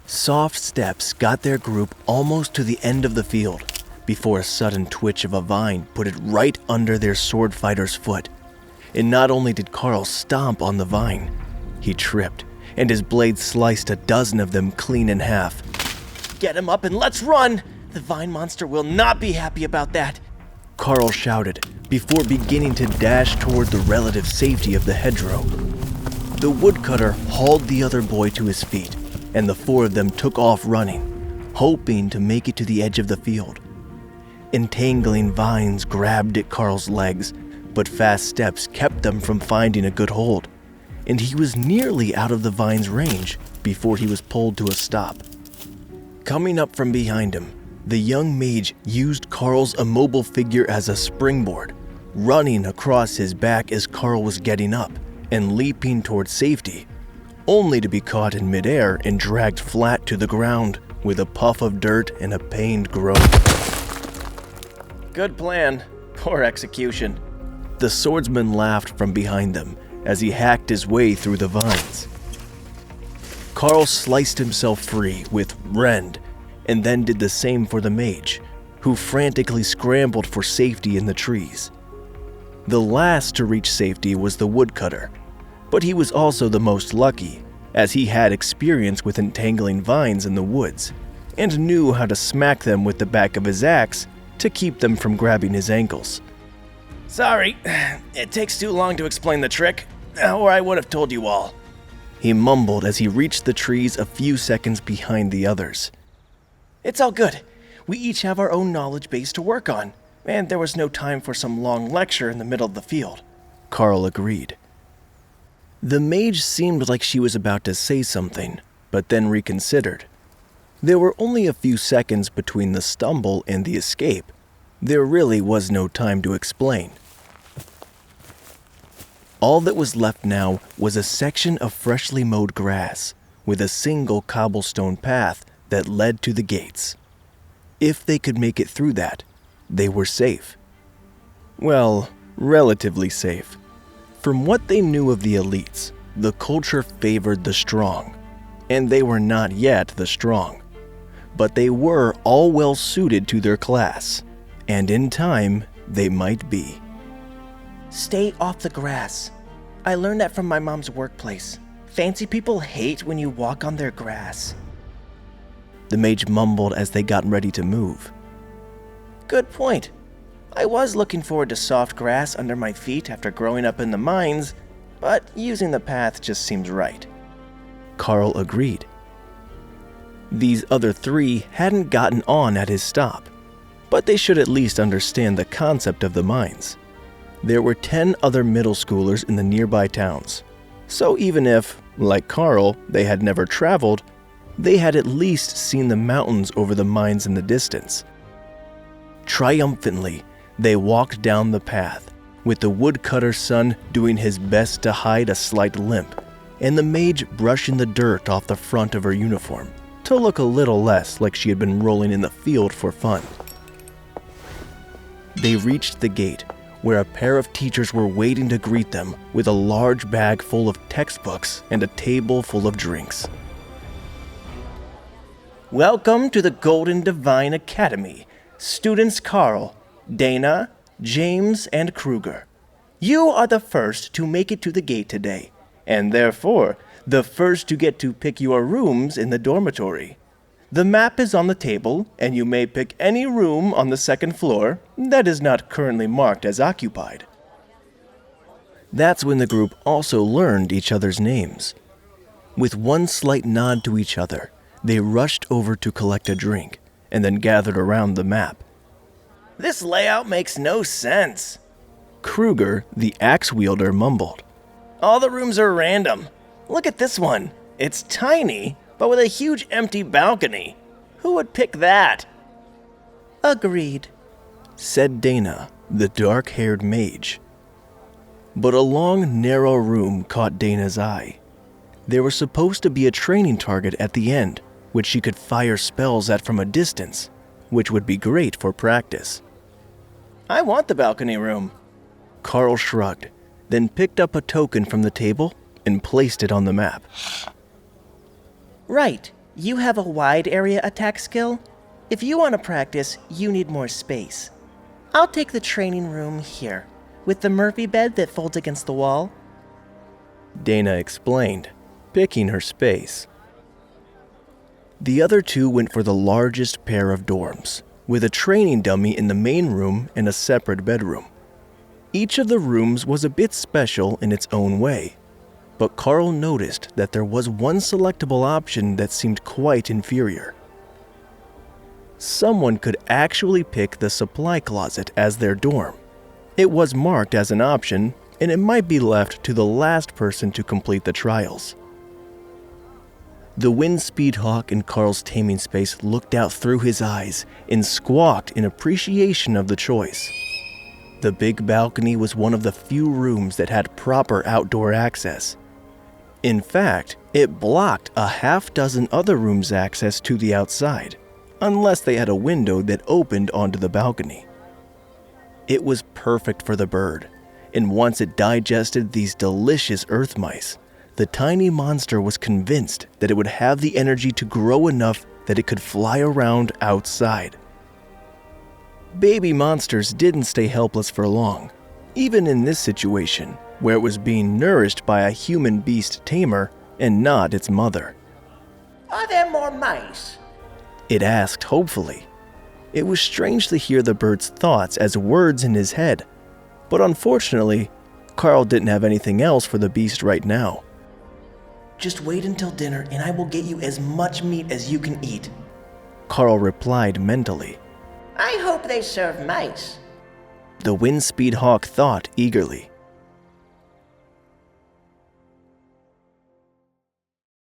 Soft steps got their group almost to the end of the field before a sudden twitch of a vine put it right under their sword fighter's foot. And not only did Karl stomp on the vine, he tripped, and his blade sliced a dozen of them clean in half. "Get him up and let's run! The vine monster will not be happy about that," Karl shouted before beginning to dash toward the relative safety of the hedgerow. The woodcutter hauled the other boy to his feet, and the four of them took off running, hoping to make it to the edge of the field. Entangling vines grabbed at Karl's legs, but fast steps kept them from finding a good hold, and he was nearly out of the vine's range before he was pulled to a stop. Coming up from behind him, the young mage used Karl's immobile figure as a springboard, running across his back as Karl was getting up and leaping toward safety, only to be caught in midair and dragged flat to the ground with a puff of dirt and a pained groan. "Good plan, poor execution." The swordsman laughed from behind them as he hacked his way through the vines. Karl sliced himself free with rend, and then did the same for the mage, who frantically scrambled for safety in the trees. The last to reach safety was the woodcutter, but he was also the most lucky, as he had experience with entangling vines in the woods, and knew how to smack them with the back of his axe to keep them from grabbing his ankles. "Sorry, it takes too long to explain the trick, or I would have told you all," he mumbled as he reached the trees a few seconds behind the others. "It's all good. We each have our own knowledge base to work on, and there was no time for some long lecture in the middle of the field," Karl agreed. The mage seemed like she was about to say something, but then reconsidered. There were only a few seconds between the stumble and the escape. There really was no time to explain. All that was left now was a section of freshly mowed grass, with a single cobblestone path that led to the gates. If they could make it through that, they were safe. Well, relatively safe. From what they knew of the elites, the culture favored the strong, and they were not yet the strong. But they were all well suited to their class, and in time, they might be. "Stay off the grass. I learned that from my mom's workplace. Fancy people hate when you walk on their grass." The mage mumbled as they got ready to move. "Good point. I was looking forward to soft grass under my feet after growing up in the mines, but using the path just seems right." Karl agreed. These other three hadn't gotten on at his stop, but they should at least understand the concept of the mines. There were 10 other middle schoolers in the nearby towns, so even if, like Karl, they had never traveled, they had at least seen the mountains over the mines in the distance. Triumphantly, they walked down the path, with the woodcutter's son doing his best to hide a slight limp, and the mage brushing the dirt off the front of her uniform to look a little less like she had been rolling in the field for fun. They reached the gate, where a pair of teachers were waiting to greet them with a large bag full of textbooks and a table full of drinks. "Welcome to the Golden Divine Academy, students Karl, Dana, James, and Kruger. You are the first to make it to the gate today, and therefore the first to get to pick your rooms in the dormitory. The map is on the table, and you may pick any room on the second floor that is not currently marked as occupied." That's when the group also learned each other's names. With one slight nod to each other, they rushed over to collect a drink, and then gathered around the map. "This layout makes no sense," Kruger, the axe wielder, mumbled. "All the rooms are random. Look at this one. It's tiny, but with a huge empty balcony. Who would pick that?" "Agreed," said Dana, the dark-haired mage. But a long, narrow room caught Dana's eye. There was supposed to be a training target at the end, which she could fire spells at from a distance, which would be great for practice. "I want the balcony room." Karl shrugged, then picked up a token from the table and placed it on the map. "Right. You have a wide area attack skill? If you want to practice, you need more space. I'll take the training room here, with the Murphy bed that folds against the wall. Dana explained, picking her space. The other two went for the largest pair of dorms, with a training dummy in the main room and a separate bedroom. Each of the rooms was a bit special in its own way, but Karl noticed that there was one selectable option that seemed quite inferior. Someone could actually pick the supply closet as their dorm. It was marked as an option, and it might be left to the last person to complete the trials. The Windspeed Hawk in Karl's taming space looked out through his eyes and squawked in appreciation of the choice. The big balcony was one of the few rooms that had proper outdoor access. In fact, it blocked a half-dozen other rooms' access to the outside, unless they had a window that opened onto the balcony. It was perfect for the bird, and once it digested these delicious earth mice, the tiny monster was convinced that it would have the energy to grow enough that it could fly around outside. Baby monsters didn't stay helpless for long, even in this situation, where it was being nourished by a human beast tamer and not its mother. Are there more mice? It asked hopefully. It was strange to hear the bird's thoughts as words in his head, but unfortunately, Karl didn't have anything else for the beast right now. Just wait until dinner and I will get you as much meat as you can eat, Karl replied mentally. I hope they serve mice. The Windspeed Hawk thought eagerly.